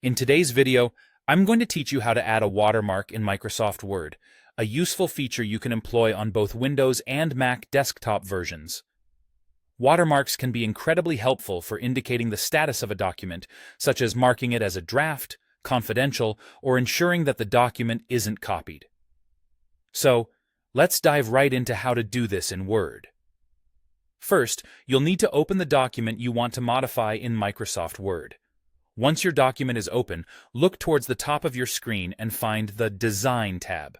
In today's video, I'm going to teach you how to add a watermark in Microsoft Word, a useful feature you can employ on both Windows and Mac desktop versions. Watermarks can be incredibly helpful for indicating the status of a document, such as marking it as a draft, confidential, or ensuring that the document isn't copied. So, let's dive right into how to do this in Word. First, you'll need to open the document you want to modify in Microsoft Word. Once your document is open, look towards the top of your screen and find the Design tab.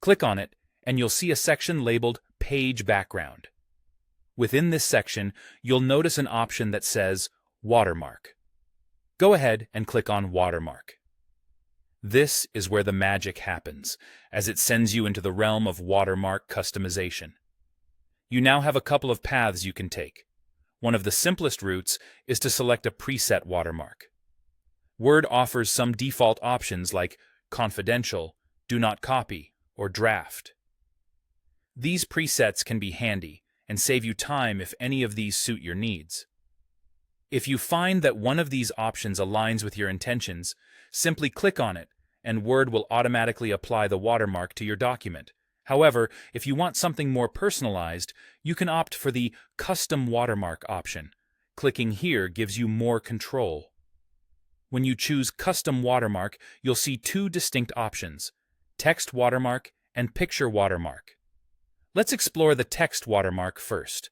Click on it, and you'll see a section labeled Page Background. Within this section, you'll notice an option that says Watermark. Go ahead and click on Watermark. This is where the magic happens, as it sends you into the realm of watermark customization. You now have a couple of paths you can take. One of the simplest routes is to select a preset watermark. Word offers some default options like confidential, do not copy, or draft. These presets can be handy and save you time if any of these suit your needs. If you find that one of these options aligns with your intentions, simply click on it and Word will automatically apply the watermark to your document. However, if you want something more personalized, you can opt for the Custom Watermark option. Clicking here gives you more control. When you choose Custom Watermark, you'll see two distinct options: Text Watermark and Picture Watermark. Let's explore the Text Watermark first.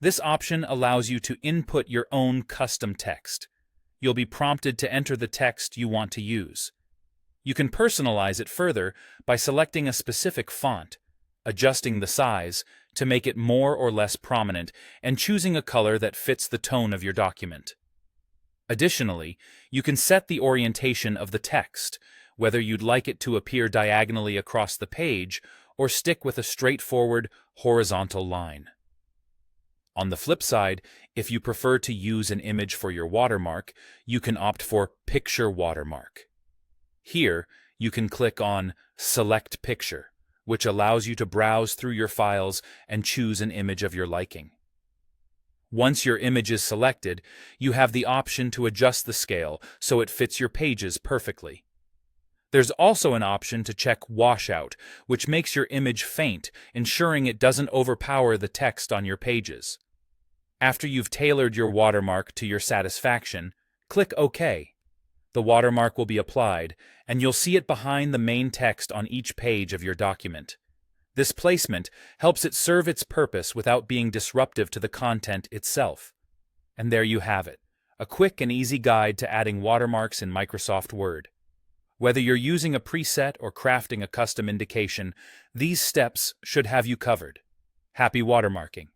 This option allows you to input your own custom text. You'll be prompted to enter the text you want to use. You can personalize it further by selecting a specific font, adjusting the size to make it more or less prominent, and choosing a color that fits the tone of your document. Additionally, you can set the orientation of the text, whether you'd like it to appear diagonally across the page or stick with a straightforward horizontal line. On the flip side, if you prefer to use an image for your watermark, you can opt for Picture Watermark. Here, you can click on Select Picture, which allows you to browse through your files and choose an image of your liking. Once your image is selected, you have the option to adjust the scale so it fits your pages perfectly. There's also an option to check Washout, which makes your image faint, ensuring it doesn't overpower the text on your pages. After you've tailored your watermark to your satisfaction, click OK. The watermark will be applied, and you'll see it behind the main text on each page of your document. This placement helps it serve its purpose without being disruptive to the content itself. And there you have it, a quick and easy guide to adding watermarks in Microsoft Word. Whether you're using a preset or crafting a custom indication, these steps should have you covered. Happy watermarking!